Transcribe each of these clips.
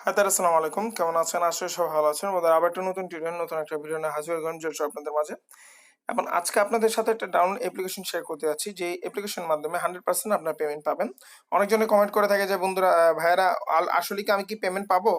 High তার আসসালামু আলাইকুম, কেমন আছেন? আশা করি সবাই ভালো আছেন। আমাদের আবার একটা নতুন টিউটোরিয়াল, নতুন একটা ভিডিও নিয়ে হাজির হয়ে গেলাম চলছে আপনাদের মাঝে। এখন আজকে আপনাদের সাথে একটা ডাউনলোড অ্যাপ্লিকেশন শেয়ার করতে যাচ্ছি, যে অ্যাপ্লিকেশনের মাধ্যমে 100% আপনার পেমেন্ট পাবেন। অনেকজনে কমেন্ট করে থাকে যে বন্ধুরা, ভাইয়েরা, আসলে কি আমি কি পেমেন্ট পাবো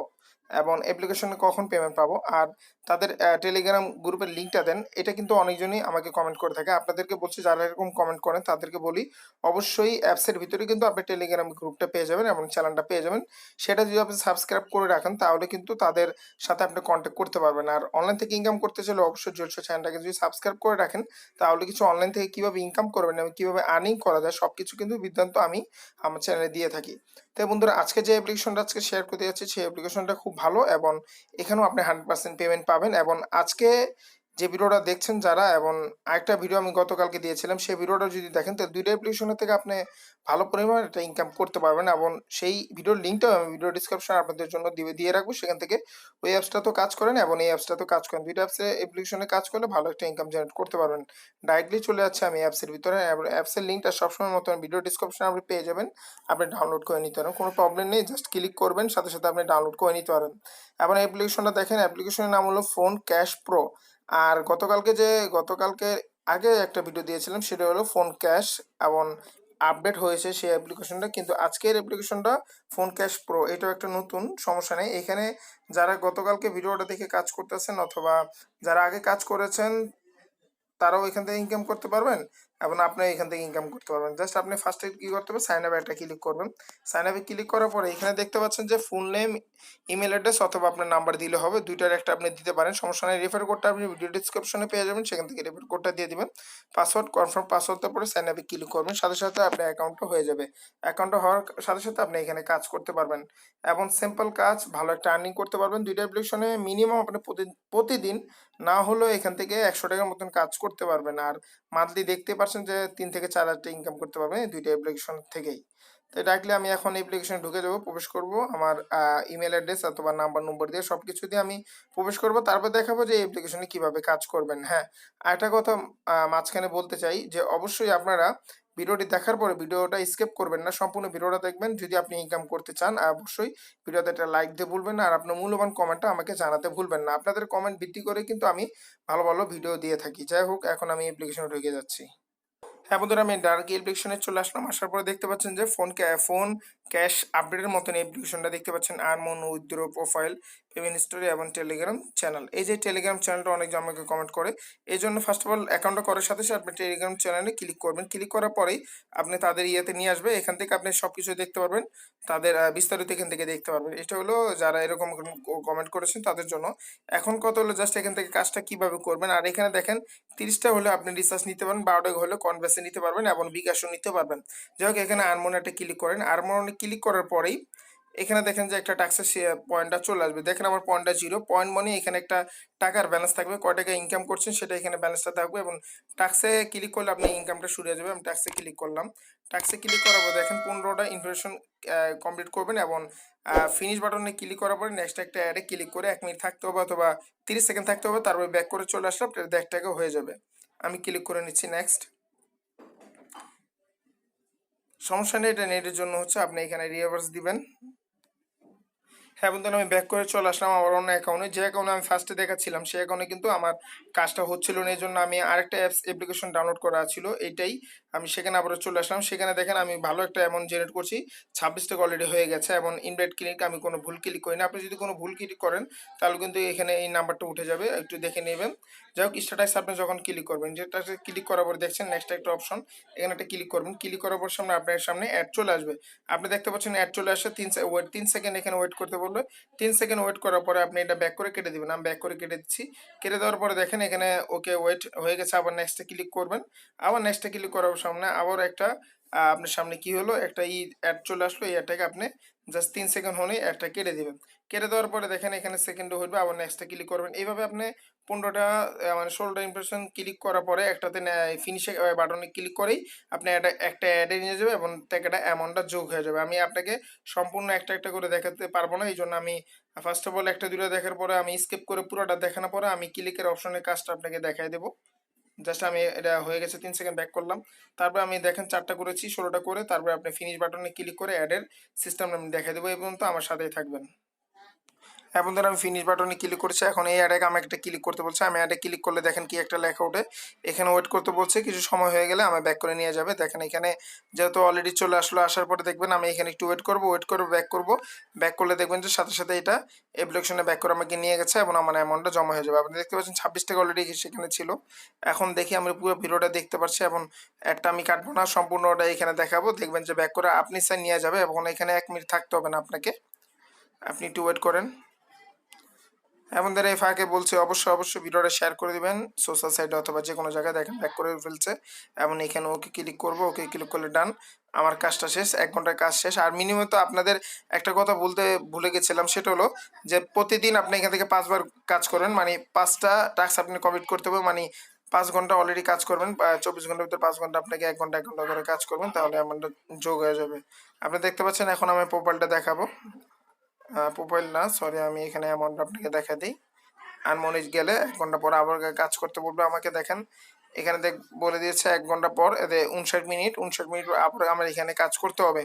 এবং অ্যাপ্লিকেশনে কখন পেমেন্ট পাবো, আর তাদের টেলিগ্রাম গ্রুপের লিঙ্কটা দেন। এটা কিন্তু অনেকজনই আমাকে কমেন্ট করে থাকে। আপনাদেরকে বলছি, যারা এরকম কমেন্ট করেন তাদেরকে বলি, অবশ্যই অ্যাপসের ভিতরে কিন্তু আপনি টেলিগ্রাম গ্রুপটা পেয়ে যাবেন এবং চ্যানেলটা পেয়ে যাবেন। সেটা যদি আপনি সাবস্ক্রাইব করে রাখেন তাহলে কিন্তু তাদের সাথে আপনি কন্ট্যাক্ট করতে পারবেন। আর অনলাইন থেকে ইনকাম করতে চাইলে অবশ্যই জলসা চ্যানেলটাকে যদি সাবস্ক্রাইব করে রাখেন তাহলে কিছু অনলাইন থেকে কিভাবে ইনকাম করবেন এবং কিভাবে আর্নিং করা যায় সবকিছু কিন্তু বিদ্যান্ত আমি আমার চ্যানেলে দিয়ে থাকি। তাই বন্ধুরা, আজকে যে অ্যাপ্লিকেশনটা আজকে শেয়ার করতে যাচ্ছি সেই অ্যাপ্লিকেশনটা খুব ভালো এবং এখানেও আপনি 100% পেমেন্ট পাবেন। এবং আজকে যে ভিডিওটা দেখছেন যারা, এবং আরেকটা ভিডিও আমি গতকালকে দিয়েছিলাম, সেই ভিডিওটা যদি দেখেন তাহলে দুইটা অ্যাপ্লিকেশনের থেকে আপনি ভালো পরিমাণে একটা ইনকাম করতে পারবেন। এবং সেই ভিডিওর লিঙ্কটাও আমি ভিডিও ডিসক্রিপশনে আপনাদের জন্য দিয়ে রাখবো, সেখান থেকে ওই অ্যাপসটা তো কাজ করেন এবং এই অ্যাপসটা তো কাজ করেন, দুইটা অ্যাপসে অ্যাপ্লিকেশনে কাজ করলে ভালো একটা ইনকাম জেনারেট করতে পারবেন। ডাইরেক্টলি চলে যাচ্ছে আমি অ্যাপসের ভিতরে, এবং অ্যাপসের লিঙ্কটা সবসময় মতন ভিডিও ডিসক্রিপশনে আপনি পেয়ে যাবেন। আপনি ডাউনলোড করে নিতে পারেন, কোনো প্রবলেম নেই, জাস্ট ক্লিক করবেন, সাথে সাথে আপনি ডাউনলোড করে নিতে পারেন। এবং অ্যাপ্লিকেশনটা দেখেন, অ্যাপ্লিকেশনের নাম হলো ফোন ক্যাশ প্রো। আর গতকালকে আগে একটা ভিডিও দিয়েছিলাম, সেটা হলো ফোন ক্যাশ, এবং আপডেট হয়েছে সেই অ্যাপ্লিকেশনটা। কিন্তু আজকের অ্যাপ্লিকেশনটা ফোন ক্যাশ প্রো, এটাও একটা নতুন, সমস্যা নেই। এখানে যারা গতকালকে ভিডিওটা দেখে কাজ করতেছেন অথবা যারা আগে কাজ করেছেন তারাও এখান থেকে ইনকাম করতে পারবেন এবং আপনি এখান থেকে ইনকাম করতে পারবেন। জাস্ট আপনি ফার্স্টে কি করতে হবে, সাইন আপ একটা ক্লিক করবেন। সাইন আপে ক্লিক করার পরে এখানে দেখতে পাচ্ছেন যে ফুল নেম, ইমেল অ্যাড্রেস অথবা আপনার নাম্বার দিলে হবে, দুইটার একটা আপনি দিতে পারেন, সমস্যা নেই। রেফার কোডটা আপনি ভিডিও ডিসক্রিপশনে পেয়ে যাবেন, সেখান থেকে রেফার কোডটা দিয়ে দিবেন। পাসওয়ার্ড কনফার্ম পাসওয়ার্ড দেওয়ার পরে সাইন আপে ক্লিক করবেন, সাথে সাথে আপনার অ্যাকাউন্টটা হয়ে যাবে। অ্যাকাউন্টটা হওয়ার সাথে সাথে আপনি এখানে কাজ করতে পারবেন এবং সিম্পল কাজ, ভালো একটা আর্নিং করতে পারবেন। দুইটা অ্যাপ্লিকেশনে মিনিমাম আপনি প্রতিদিন না হলেও এখান থেকে 100 টাকার মতন কাজ করতে পারবেন। আর মান্থলি দেখতে পাচ্ছেন যে 3 থেকে 4 হাজার টাকা ইনকাম করতে পারবেন এই দুইটা অ্যাপ্লিকেশন থেকেই। তো ডাইরেক্টলি আমি এখন অ্যাপ্লিকেশনে ঢুকে যাবো, প্রবেশ করব আমার ইমেল অ্যাড্রেস অথবা নাম্বার নম্বর দিয়ে সব কিছু দিয়ে আমি প্রবেশ করব। তারপর দেখাবো যে এই অ্যাপ্লিকেশনে কিভাবে কাজ করবেন। হ্যাঁ, আরেকটা কথা মাঝখানে বলতে চাই যে অবশ্যই আপনারা ভিডিওটি দেখার পরে ভিডিওটা স্কিপ করবেন না, সম্পূর্ণ ভিডিওটা দেখবেন যদি আপনি ইনকাম করতে চান। আর অবশ্যই ভিডিওতে একটা লাইক দিয়ে ভুলবেন না, আর আপনার মূল্যবান কমেন্টটা আমাকে জানাতে ভুলবেন না। আপনাদের কমেন্ট ভিত্তি করে কিন্তু আমি ভালো ভালো ভিডিও দিয়ে থাকি। যাই হোক, এখন আমি অ্যাপ্লিকেশনে ঢুকে যাচ্ছি। হ্যাঁ বন্ধুরা, আমি ডার্ক অ্যাপ্লিকেশনে চলে আসলাম। আসার পরে দেখতে পাচ্ছেন যে ফোন ক্যাশ আপডেটের মতন অ্যাপ্লিকেশনটা দেখতে পাচ্ছেন, আর্মন, উইথড্র, প্রোফাইল, পেমেন্ট স্টোরি এবং টেলিগ্রাম চ্যানেল। এই যে টেলিগ্রাম চ্যানেলটা অনেকজন আমাকে কমেন্ট করে, এই জন্য ফার্স্ট অফ অল অ্যাকাউন্টটা করার সাথে সাথে আপনি টেলিগ্রাম চ্যানেলে ক্লিক করবেন। ক্লিক করার পরেই আপনি তাদের ইয়েতে নিয়ে আসবে, এখান থেকে আপনি সব কিছু দেখতে পারবেন, তাদের বিস্তারিত এখান থেকে দেখতে পারবেন। এটা হলো যারা এরকম কমেন্ট করেছেন তাদের জন্য। এখন কত হলো, জাস্ট এখান থেকে কাজটা কিভাবে করবেন। আর এখানে দেখেন 30টা হলে আপনি রিচার্জ নিতে পারেন, 12টা হলে কনভেসে নিতে পারবেন এবং বিকাশও নিতে পারবেন। যাই হোক, এখানে আরমোনে একটা ক্লিক করেন। আরমোনে ক্লিক করার পরেই এখানে দেখেন যে একটা ট্যাক্সের পয়েন্টটা চলে আসবে। দেখেন আমার পয়েন্টটা 0 পয়েন্ট, মানে এখানে একটা টাকার ব্যালেন্স থাকবে, কয় টাকা ইনকাম করছেন সেটা এখানে ব্যালেন্সটা থাকবে। এবং ট্যাক্সে ক্লিক করলে আপনি ইনকামটা শুরু হয়ে যাবে। আমি ট্যাক্সে ক্লিক করলাম। ট্যাক্সে ক্লিক করার পর দেখেন 15টা ইনফরমেশন কমপ্লিট করবেন এবং ফিনিশ বাটনে ক্লিক করার পরে নেক্সট একটা অ্যাডে ক্লিক করে 1 মিনিট থাকতে হবে অথবা 30 সেকেন্ড থাকতে হবে, তারপরে ব্যাক করে চলে আসলে আপনার 1 টাকা হয়ে যাবে। আমি ক্লিক করে নিচ্ছি নেক্সট। সমস্যা নেই, এটা নেটের জন্য হচ্ছে, আপনি এখানে রিভার্স দিবেন। হ্যাঁ বন্ধুরা, আমি ব্যাক করে চলে আসলাম আমার অন্য অ্যাকাউন্টে। যে অ্যাকাউন্টে আমি ফার্স্টে দেখাচ্ছিলাম সেই অ্যাকাউন্টে কিন্তু আমার কাজটা হচ্ছিল না, এই জন্য আমি আরেকটা অ্যাপ্লিকেশন ডাউনলোড করা ছিল এইটাই। আমি সেখানে আবারও চলে আসলাম। সেখানে দেখেন আমি ভালো একটা অ্যামাউন্ট জেনারেট করছি, 26 টাকা অলরেডি হয়ে গেছে। এবং ইনভাইট ক্লিক আমি কোনো ভুল ক্লিক করি না। আপনি যদি কোনো ভুল ক্লিক করেন তাহলে কিন্তু এখানে এই নাম্বারটা উঠে যাবে, একটু দেখে নেবেন। যাই হোক, স্ট্যাটাস আপনি যখন ক্লিক করবেন, যেটা ক্লিক করার পর দেখছেন নেক্সট একটা অপশন, এখানে একটা ক্লিক করবেন। ক্লিক করার পর সামনে আপনার সামনে অ্যাড চলে আসবে। আপনি দেখতে পাচ্ছেন অ্যাড চলে আসে, 3 সেকেন্ড এখানে ওয়েট করতে বলবে। 3 সেকেন্ড ওয়েট করার পরে আপনি এটা ব্যাক করে কেটে দিবেন। আমি ব্যাক করে কেটে দিচ্ছি। কেটে দেওয়ার পরে দেখেন এখানে ওকে ওয়েট হয়ে গেছে। আবার নেক্সটে ক্লিক করবেন। আবার নেক্সটে ক্লিক করার সামনে আবার একটা আপনার সামনে কি হলো, একটা অ্যাড চলে আসলো। এই অ্যাডটাকে আপনি জাস্ট 3 সেকেন্ড হলেই অ্যাডটা কেটে দিবেন। কেটে দেওয়ার পরে দেখেন এখানে সেকেন্ডও হইবে, আবার নেক্সটে ক্লিক করবেন। এইভাবে আপনি 15টা মানে 16টা ইমপ্রেশন ক্লিক করার পরে একটাতে ফিনিশে বাটনে ক্লিক করেই আপনি একটা অ্যাডে নিয়ে যাবে এবং টাকাটা অ্যামাউন্টটা যোগ হয়ে যাবে। আমি আপনাকে সম্পূর্ণ একটা একটা করে দেখাতে পারবো না, এই জন্য আমি ফার্স্ট অফ অল একটা দুটো দেখার পরে আমি স্কিপ করে পুরোটা দেখানোর পরে আমি ক্লিকের অপশনের কাজটা আপনাকে দেখাই দেবো। জাস্ট আমি এটা হয়ে গেছে, 3 সেকেন্ড ব্যাক করলাম। তারপর আমি দেখেন 4টা করেছি, 16টা করে তারপরে আপনি ফিনিশ বাটনে ক্লিক করে অ্যাডের সিস্টেম আমি দেখাই দেবো। এই পর্যন্ত আমার সাথেই থাকবেন। এখন ধর আমি ফিনিশ বাটনে ক্লিক করছি। এখন এই অ্যাডে আমাকে একটা ক্লিক করতে বলছে। আমি অ্যাডে ক্লিক করলে দেখেন কি একটা লেখা ওঠে। এখানে ওয়েট করতে বলছে, কিছু সময় হয়ে গেলে আমার ব্যাক করে নিয়ে যাবে। দেখেন এখানে যেহেতু অলরেডি চলে আসলো, আসার পরে দেখবেন আমি এখানে একটু ওয়েট করবো, ব্যাক করবো। ব্যাক করলে দেখবেন যে সাথে সাথে এটা অ্যাপ্লিকেশনে ব্যাক করে আমাকে নিয়ে গেছে এবং আমার অ্যামাউন্টটা জমা হয়ে যাবে। আপনি দেখতে পাচ্ছেন 26 টাকা অলরেডি সেখানে ছিল। এখন দেখি আমি পুরো ভিডিওটা দেখতে পাচ্ছি এবং একটা আমি কাটবো না, সম্পূর্ণটা এখানে দেখাবো। দেখবেন যে ব্যাক করে আপনি স্যার নিয়ে যাবে এবং এখানে 1 মিনিট থাকতে হবে না আপনাকে, আপনি একটু ওয়েট করেন। এবং ধরে এই ফাঁকে বলছে অবশ্যই ভিডিওটা শেয়ার করে দিবেন সোশ্যাল সাইটে অথবা যে কোনো জায়গায়। দেখেন ব্যাক করে ফেলছে এবং এখানে ওকে ক্লিক করব, ওকে ক্লিক করলে ডান। আমার কাজটা শেষ, 1 ঘন্টার কাজ শেষ। আর মিনিমাম তো আপনাদের একটা কথা বলতে ভুলে গেছিলাম, সেটা হলো যে প্রতিদিন আপনি এখান থেকে 5 বার কাজ করবেন, মানে 5টা টাস্ক আপনি কমপ্লিট করতে হবে। মানে 5 ঘন্টা অলরেডি কাজ করবেন, 24 ঘন্টার ভিতরে 5 ঘন্টা আপনাকে 1 ঘন্টা 1 ঘন্টা করে কাজ করবেন, তাহলে অ্যামাউন্টটা যোগ হয়ে যাবে। আপনি দেখতে পাচ্ছেন এখন আমি প্রোফাইলটা দেখাবো। প্রোফাইল না, সরি, আমি এখানে অ্যামাউন্ট আপনাকে দেখা দিই। আনমনিজ গেলে 1 ঘন্টা পর আবার কাজ করতে বলবে আমাকে। দেখেন এখানে বলে দিয়েছে 1 ঘন্টা পর, এতে 59 মিনিট আবার আমার এখানে কাজ করতে হবে।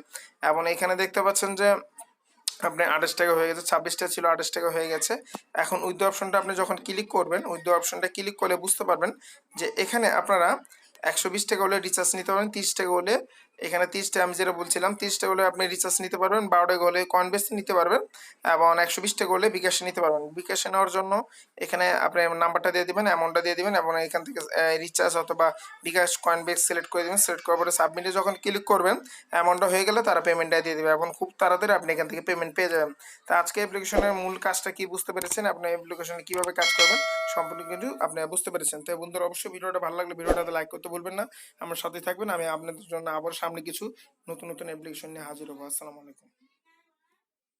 এবং এখানে দেখতে পাচ্ছেন যে আপনি 28 টাকা হয়ে গেছে, 26টা ছিল 28 টাকা হয়ে গেছে। এখন উইথড্র অপশনটা আপনি যখন ক্লিক করবেন, উইথড্র অপশনটা ক্লিক করলে বুঝতে পারবেন যে এখানে আপনারা 120 টাকা হলে রিচার্জ নিতে পারবেন, 30 টাকা হলে এখানে 30 টাকা আমি যেটা বলছিলাম 30 টাকা হলে আপনি রিচার্জ নিতে পারবেন, 12 টাকা হলে কয়েন বেসে নিতে পারবেন এবং 120 টাকা হলে বিকাশে নিতে পারবেন। বিকাশে নেওয়ার জন্য এখানে আপনি নাম্বারটা দিয়ে দিবেন, অ্যামাউন্টটা দিয়ে দিবেন এবং এখান থেকে রিচার্জ অথবা বিকাশ কয়েন বেস সিলেক্ট করে দিবেন। সিলেক্ট করার পরে সাবমিটে যখন ক্লিক করবেন, অ্যামাউন্টটা হয়ে গেলে তারা পেমেন্টটা দিয়ে দেবে এবং খুব তাড়াতাড়ি আপনি এখান থেকে পেমেন্ট পেয়ে যাবেন। তা আজকে অ্যাপ্লিকেশনের মূল কাজটা কি বুঝতে পেরেছেন, আপনি অ্যাপ্লিকেশনে কিভাবে কাজ করবেন সম্পূর্ণ কিছু আপনি বুঝতে পেরেছেন। তো বন্ধুরা অবশ্যই ভিডিওটা ভালো লাগলে ভিডিওটাতে লাইক করতে ভুলবেন না। আমার সাথে থাকবেন, আমি আপনাদের জন্য আবার সামনে কিছু নতুন অ্যাপ্লিকেশন নিয়ে হাজির হবো। আসসালামু আলাইকুম।